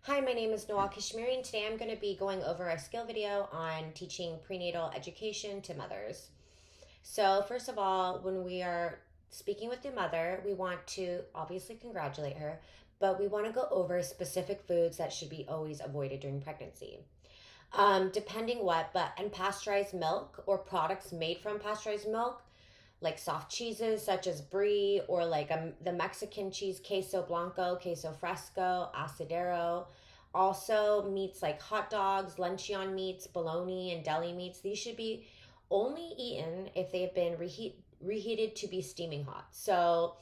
Hi, my name is Noel Kashmiri, and today I'm going to be going over a skill video on teaching prenatal education to mothers. So, first of all, when we are speaking with the mother, we want to obviously congratulate her, but we want to go over specific foods that should be always avoided during pregnancy. Depending what, but unpasteurized milk or products made from pasteurized milk, like soft cheeses such as brie or like the Mexican cheese queso blanco, queso fresco, asadero. Also, meats like hot dogs, luncheon meats, bologna, and deli meats. These should be only eaten if they've been reheated to be steaming hot. So,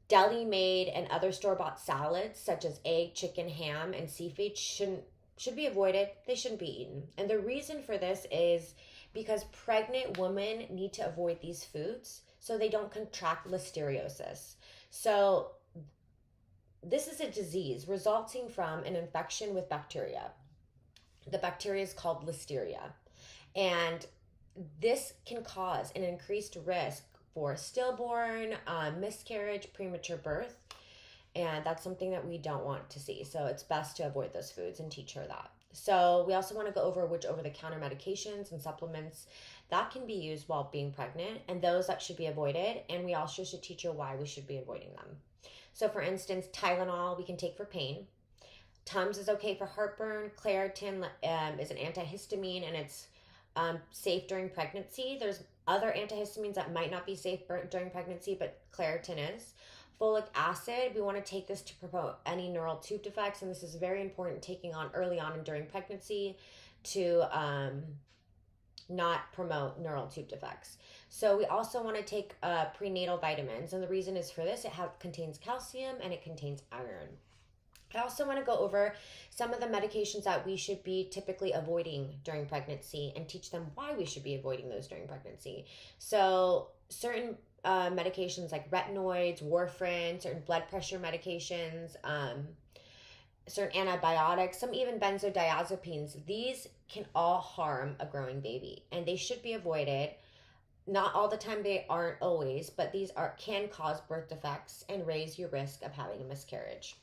deli made and other store bought salads such as egg, chicken, ham, and seafood should be avoided. They shouldn't be eaten. And the reason for this is because pregnant women need to avoid these foods so they don't contract listeriosis. So this is a disease resulting from an infection with bacteria. The bacteria is called listeria. And this can cause an increased risk for stillborn, miscarriage, premature birth, and that's something that we don't want to see. So it's best to avoid those foods and teach her that. So we also want to go over which over-the-counter medications and supplements that can be used while being pregnant and those that should be avoided. And we also should teach her why we should be avoiding them. So for instance, Tylenol we can take for pain. Tums is okay for heartburn. Claritin is an antihistamine and it's safe during pregnancy. There's other antihistamines that might not be safe during pregnancy, but Claritin is. Folic acid, we want to take this to promote any neural tube defects, and this is very important taking on early on and during pregnancy to not promote neural tube defects. So we also want to take prenatal vitamins, and the reason is for this, it contains calcium and it contains iron. I also want to go over some of the medications that we should be typically avoiding during pregnancy and teach them why we should be avoiding those during pregnancy. So certain medications like retinoids, warfarin, certain blood pressure medications, certain antibiotics, some even benzodiazepines. These can all harm a growing baby and they should be avoided. Not all the time, they aren't always, but these can cause birth defects and raise your risk of having a miscarriage.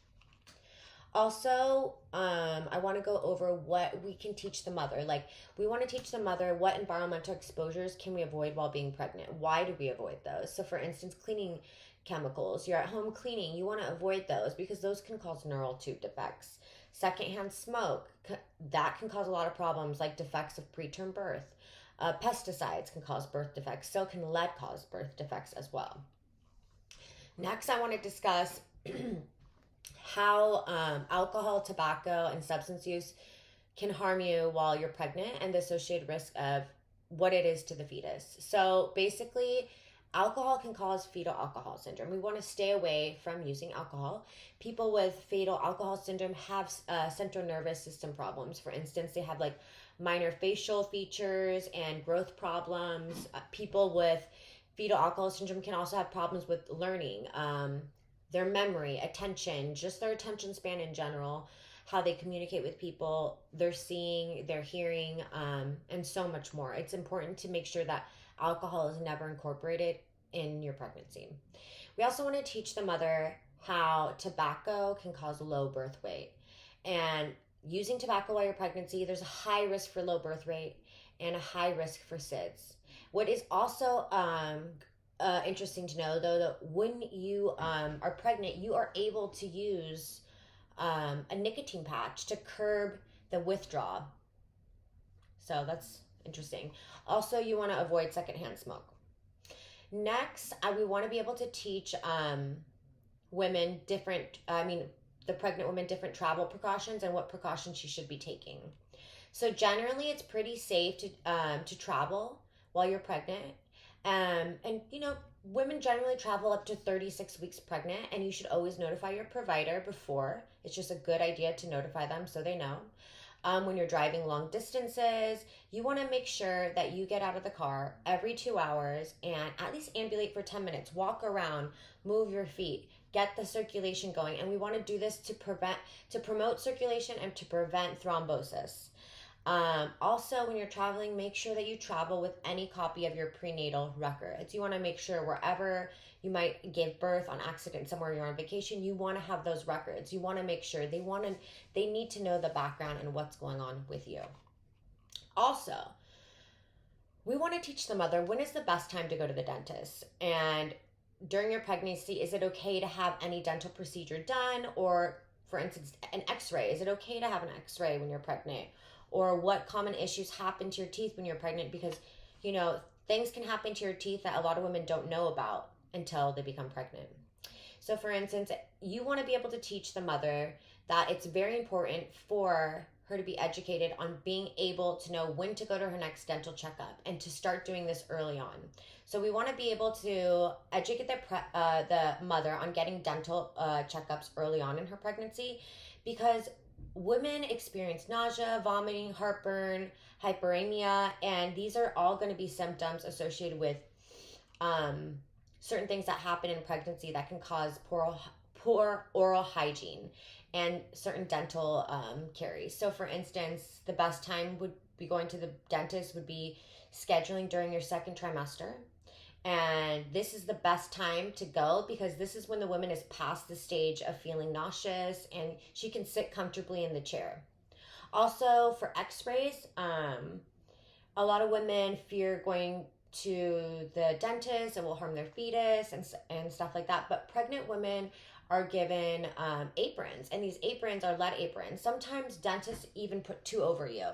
Also, I want to go over what we can teach the mother. Like, we want to teach the mother what environmental exposures can we avoid while being pregnant. Why do we avoid those? So, for instance, cleaning chemicals. You're at home cleaning. You want to avoid those because those can cause neural tube defects. Secondhand smoke, that can cause a lot of problems like defects of preterm birth. Pesticides can cause birth defects. So can lead cause birth defects as well. Next, I want to discuss how alcohol, tobacco, and substance use can harm you while you're pregnant and the associated risk of what it is to the fetus. So basically, alcohol can cause fetal alcohol syndrome. We want to stay away from using alcohol. People with fetal alcohol syndrome have central nervous system problems. For instance, they have like minor facial features and growth problems. People with fetal alcohol syndrome can also have problems with learning, their memory, attention, just their attention span in general, how they communicate with people, their seeing, their hearing, and so much more. It's important to make sure that alcohol is never incorporated in your pregnancy. We also want to teach the mother how tobacco can cause low birth weight. And using tobacco while you're pregnancy, there's a high risk for low birth rate and a high risk for SIDS. What is also interesting to know, though, that when you are pregnant, you are able to use a nicotine patch to curb the withdrawal. So that's interesting. Also, you want to avoid secondhand smoke. Next, we want to be able to teach women the pregnant women different travel precautions and what precautions she should be taking. So generally, it's pretty safe to travel while you're pregnant. And women generally travel up to 36 weeks pregnant, and you should always notify your provider before. It's just a good idea to notify them so they know. When you're driving long distances, you want to make sure that you get out of the car every 2 hours and at least ambulate for 10 minutes, walk around, move your feet, get the circulation going. And we want to do this to promote circulation and to prevent thrombosis. Also, when you're traveling, make sure that you travel with any copy of your prenatal records. You want to make sure wherever you might give birth on accident somewhere, you're on vacation. You want to have those records. You want to make sure they need to know the background and what's going on with you. Also, we want to teach the mother when is the best time to go to the dentist. And during your pregnancy, is it okay to have any dental procedure done? Or, for instance, an x-ray. Is it okay to have an x-ray when you're pregnant? Or what common issues happen to your teeth when you're pregnant? Because, things can happen to your teeth that a lot of women don't know about until they become pregnant. So, for instance, you want to be able to teach the mother that it's very important for her to be educated on being able to know when to go to her next dental checkup and to start doing this early on. So we want to be able to educate the mother on getting dental checkups early on in her pregnancy, because women experience nausea, vomiting, heartburn, hyperemia, and these are all going to be symptoms associated with certain things that happen in pregnancy that can cause poor oral hygiene and certain dental caries. So, for instance, the best time would be going to the dentist would be scheduling during your second trimester. And this is the best time to go because this is when the woman is past the stage of feeling nauseous and she can sit comfortably in the chair. Also, for x-rays, a lot of women fear going to the dentist and will harm their fetus and stuff like that. But pregnant women are given aprons, and these aprons are lead aprons. Sometimes dentists even put two over you.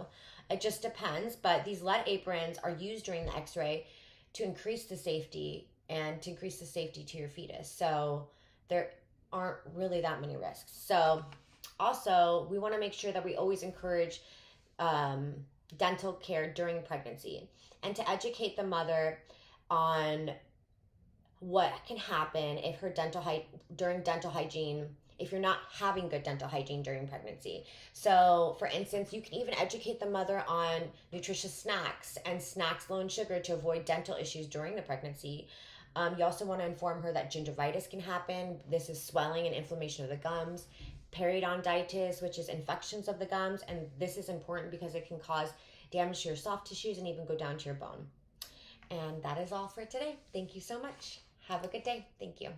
It just depends, but these lead aprons are used during the x-ray to increase the safety and to increase the safety to your fetus. So there aren't really that many risks. So also, we want to make sure that we always encourage dental care during pregnancy and to educate the mother on what can happen if her during dental hygiene, if you're not having good dental hygiene during pregnancy. So, for instance, you can even educate the mother on nutritious snacks and snacks low in sugar to avoid dental issues during the pregnancy. You also want to inform her that gingivitis can happen. This is swelling and inflammation of the gums. Periodontitis, which is infections of the gums, and this is important because it can cause damage to your soft tissues and even go down to your bone. And that is all for today. Thank you so much. Have a good day. Thank you.